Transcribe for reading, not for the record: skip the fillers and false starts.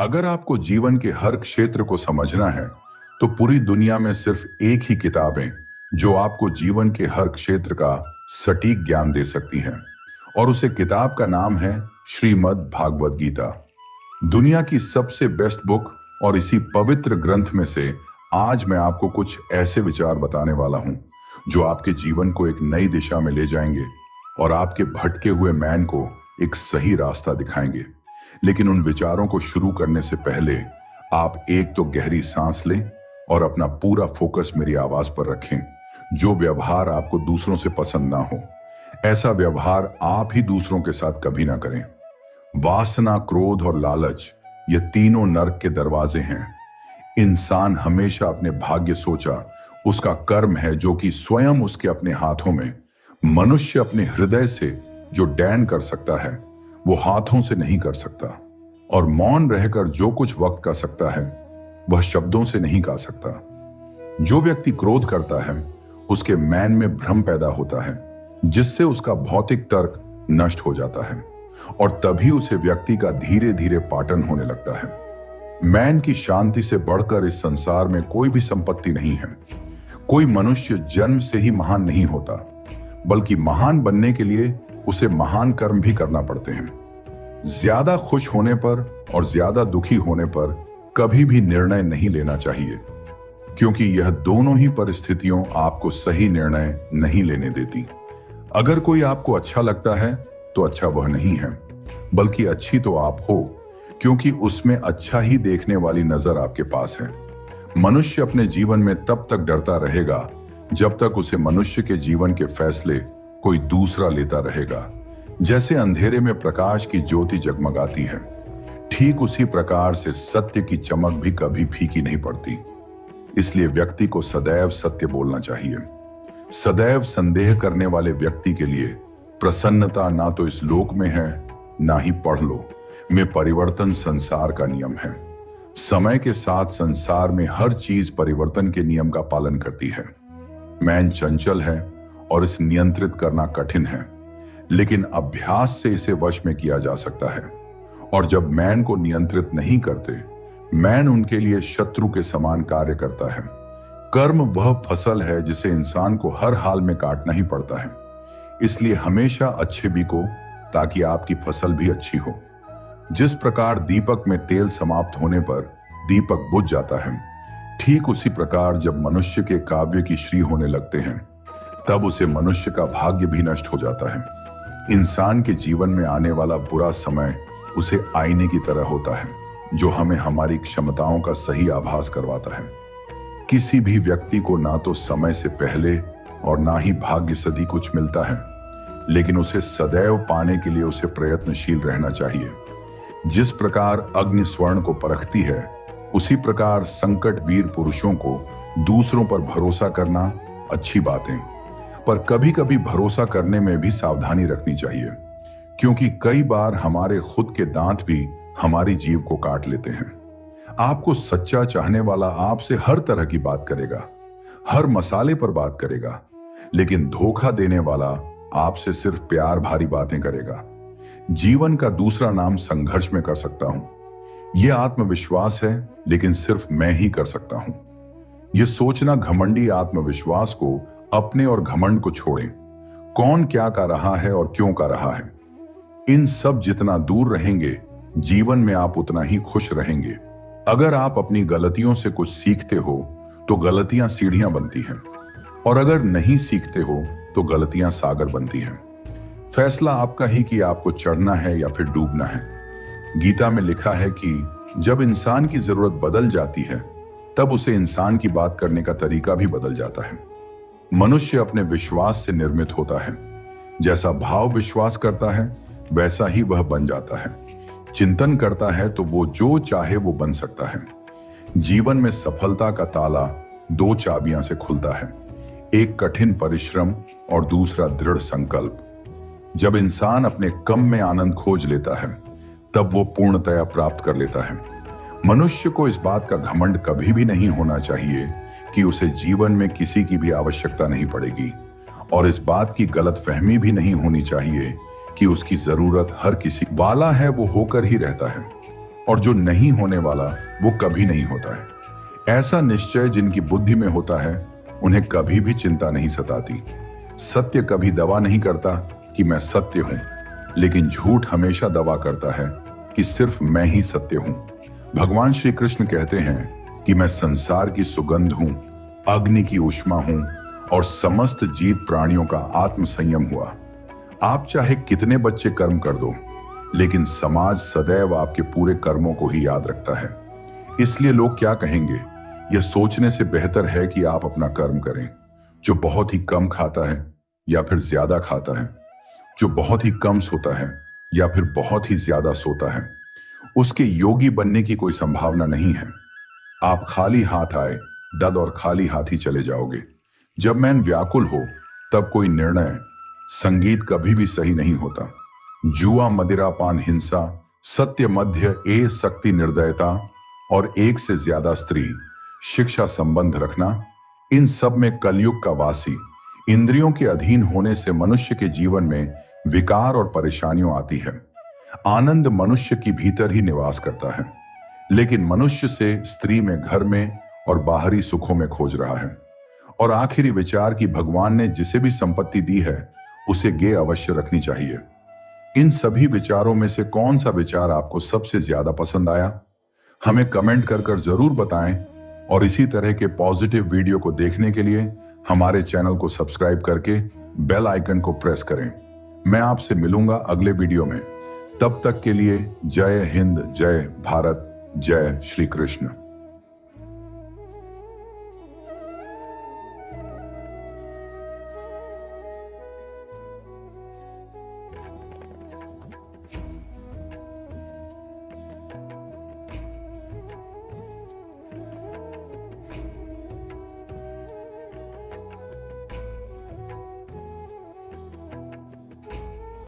अगर आपको जीवन के हर क्षेत्र को समझना है, तो पूरी दुनिया में सिर्फ एक ही किताब है जो आपको जीवन के हर क्षेत्र का सटीक ज्ञान दे सकती है। और उसे किताब का नाम है श्रीमद् भागवत गीता। दुनिया की सबसे बेस्ट बुक और इसी पवित्र ग्रंथ में से आज मैं आपको कुछ ऐसे विचार बताने वाला हूं जो आपके जीवन को एक नई दिशा में ले जाएंगे और आपके भटके हुए मैन को एक सही रास्ता दिखाएंगे। लेकिन उन विचारों को शुरू करने से पहले आप एक तो गहरी सांस लें और अपना पूरा फोकस मेरी आवाज पर रखें। जो व्यवहार आपको दूसरों से पसंद ना हो, ऐसा व्यवहार आप ही दूसरों के साथ कभी ना करें। वासना, क्रोध और लालच, ये तीनों नरक के दरवाजे हैं। इंसान हमेशा अपने भाग्य सोचा उसका कर्म है जो कि स्वयं उसके अपने हाथों में। मनुष्य अपने हृदय से जो डैन कर सकता है वो हाथों से नहीं कर सकता, और मौन रहकर जो कुछ वक्त का सकता है वह शब्दों से नहीं गा सकता। जो व्यक्ति क्रोध करता है उसके मैन में भ्रम पैदा होता है जिससे उसका भौतिक तर्क नष्ट हो जाता है और तभी उसे व्यक्ति का धीरे धीरे पाटन होने लगता है। मैन की शांति से बढ़कर इस संसार में कोई भी संपत्ति नहीं है। कोई मनुष्य जन्म से ही महान नहीं होता, बल्कि महान बनने के लिए उसे महान कर्म भी करना पड़ते हैं। ज्यादा खुश होने पर और ज्यादा दुखी होने पर कभी भी निर्णय नहीं लेना चाहिए, क्योंकि यह दोनों ही परिस्थितियों आपको सही निर्णय नहीं लेने देती। अगर कोई आपको अच्छा लगता है तो अच्छा वह नहीं है, बल्कि अच्छी तो आप हो, क्योंकि उसमें अच्छा ही देखने वाली नजर आपके पास है। मनुष्य अपने जीवन में तब तक डरता रहेगा जब तक उसे मनुष्य के जीवन के फैसले कोई दूसरा लेता रहेगा। जैसे अंधेरे में प्रकाश की ज्योति जगमगाती है, ठीक उसी प्रकार से सत्य की चमक भी कभी फीकी नहीं पड़ती। इसलिए व्यक्ति को सदैव सत्य बोलना चाहिए। सदैव संदेह करने वाले व्यक्ति के लिए प्रसन्नता ना तो इस लोक में है, ना ही पढ़ लो में परिवर्तन संसार का नियम है। समय के साथ संसार में हर चीज परिवर्तन के नियम का पालन करती है। मैन चंचल है और इसे नियंत्रित करना कठिन है, लेकिन अभ्यास से इसे वश में किया जा सकता है। और जब मैन को नियंत्रित नहीं करते, मैन उनके लिए शत्रु के समान कार्य करता है। कर्म वह फसल है जिसे इंसान को हर हाल में काटना ही पड़ता है। इसलिए हमेशा अच्छे बिको ताकि आपकी फसल भी अच्छी हो। जिस प्रकार दीपक में तेल समाप्त होने पर दीपक बुझ जाता है, ठीक उसी प्रकार जब मनुष्य के काव्य की श्री होने लगते हैं तब उसे मनुष्य का भाग्य भी नष्ट हो जाता है। इंसान के जीवन में आने वाला बुरा समय उसे आईने की तरह होता है जो हमें हमारी क्षमताओं का सही आभास करवाता है। किसी भी व्यक्ति को ना तो समय से पहले और ना ही भाग्य सदी कुछ मिलता है, लेकिन उसे सदैव पाने के लिए उसे प्रयत्नशील रहना चाहिए। जिस प्रकार अग्नि स्वर्ण को परखती है, उसी प्रकार संकट वीर पुरुषों को दूसरों पर भरोसा करना अच्छी बात है, पर कभी कभी भरोसा करने में भी सावधानी रखनी चाहिए, क्योंकि कई बार हमारे खुद के दांत भी हमारी जीव को काट लेते हैं। आपको सच्चा चाहने वाला आपसे हर तरह की बात करेगा, हर मसाले पर बात करेगा, लेकिन धोखा देने वाला आपसे सिर्फ प्यार भारी बातें करेगा। जीवन का दूसरा नाम संघर्ष में कर सकता हूं। यह आत्मविश्वास है, लेकिन सिर्फ मैं ही कर सकता हूं। यह सोचना घमंडी आत्मविश्वास को अपने और घमंड को छोड़ें। कौन क्या कर रहा है और क्यों कर रहा है, इन सब जितना दूर रहेंगे, जीवन में आप उतना ही खुश रहेंगे। अगर आप अपनी गलतियों से कुछ सीखते हो तो गलतियां सीढ़ियां बनती हैं, और अगर नहीं सीखते हो तो गलतियां सागर बनती हैं। फैसला आपका ही कि आपको चढ़ना है या फिर डूबना है। गीता में लिखा है कि जब इंसान की जरूरत बदल जाती है तब उसे इंसान की बात करने का तरीका भी बदल जाता है। मनुष्य अपने विश्वास से निर्मित होता है। जैसा भाव विश्वास करता है वैसा ही वह बन जाता है। चिंतन करता है तो वो जो चाहे वो बन सकता है। जीवन में सफलता का ताला दो चाबियां से खुलता है, एक कठिन परिश्रम और दूसरा दृढ़ संकल्प। जब इंसान अपने कम में आनंद खोज लेता है तब वो पूर्णतया प्राप्त कर लेता है। मनुष्य को इस बात का घमंड कभी भी नहीं होना चाहिए कि उसे जीवन में किसी की भी आवश्यकता नहीं पड़ेगी, और इस बात की गलतफहमी भी नहीं होनी चाहिए कि उसकी जरूरत हर किसी वाला है वो होकर ही रहता है। और जो नहीं होने वाला वो कभी नहीं होता है। ऐसा निश्चय जिनकी बुद्धि में होता है उन्हें कभी भी चिंता नहीं सताती। सत्य कभी दावा नहीं करता कि मैं सत्य हूं, लेकिन झूठ हमेशा दावा करता है कि सिर्फ मैं ही सत्य हूं। भगवान श्री कृष्ण कहते हैं कि मैं संसार की सुगंध हूं, अग्नि की ऊष्मा हूं और समस्त जीव प्राणियों का आत्म संयम हुआ। आप चाहे कितने बच्चे कर्म कर दो, लेकिन समाज सदैव आपके पूरे कर्मों को ही याद रखता है। इसलिए लोग क्या कहेंगे, यह सोचने से बेहतर है कि आप अपना कर्म करें। जो बहुत ही कम खाता है या फिर ज्यादा खाता है, जो बहुत ही कम सोता है या फिर बहुत ही ज्यादा सोता है, उसके योगी बनने की कोई संभावना नहीं है। आप खाली हाथ आए दल और खाली हाथ ही चले जाओगे। जब मन व्याकुल हो तब कोई निर्णय, संगीत कभी भी सही नहीं होता। जुआ, मदिरा, पान, हिंसा, सत्य, मध्य, ए शक्ति, निर्दयता और एक से ज्यादा स्त्री, शिक्षा, संबंध रखना, इन सब में कलयुग का वासी इंद्रियों के अधीन होने से मनुष्य के जीवन में विकार और परेशानियां आती है। आनंद मनुष्य की भीतर ही निवास करता है, लेकिन मनुष्य से स्त्री में, घर में और बाहरी सुखों में खोज रहा है। और आखिरी विचार कि भगवान ने जिसे भी संपत्ति दी है उसे गे अवश्य रखनी चाहिए। इन सभी विचारों में से कौन सा विचार आपको सबसे ज्यादा पसंद आया, हमें कमेंट कर जरूर बताएं। और इसी तरह के पॉजिटिव वीडियो को देखने के लिए हमारे चैनल को सब्सक्राइब करके बेल आइकन को प्रेस करें। मैं आपसे मिलूंगा अगले वीडियो में। तब तक के लिए जय हिंद, जय भारत, जय श्री कृष्ण।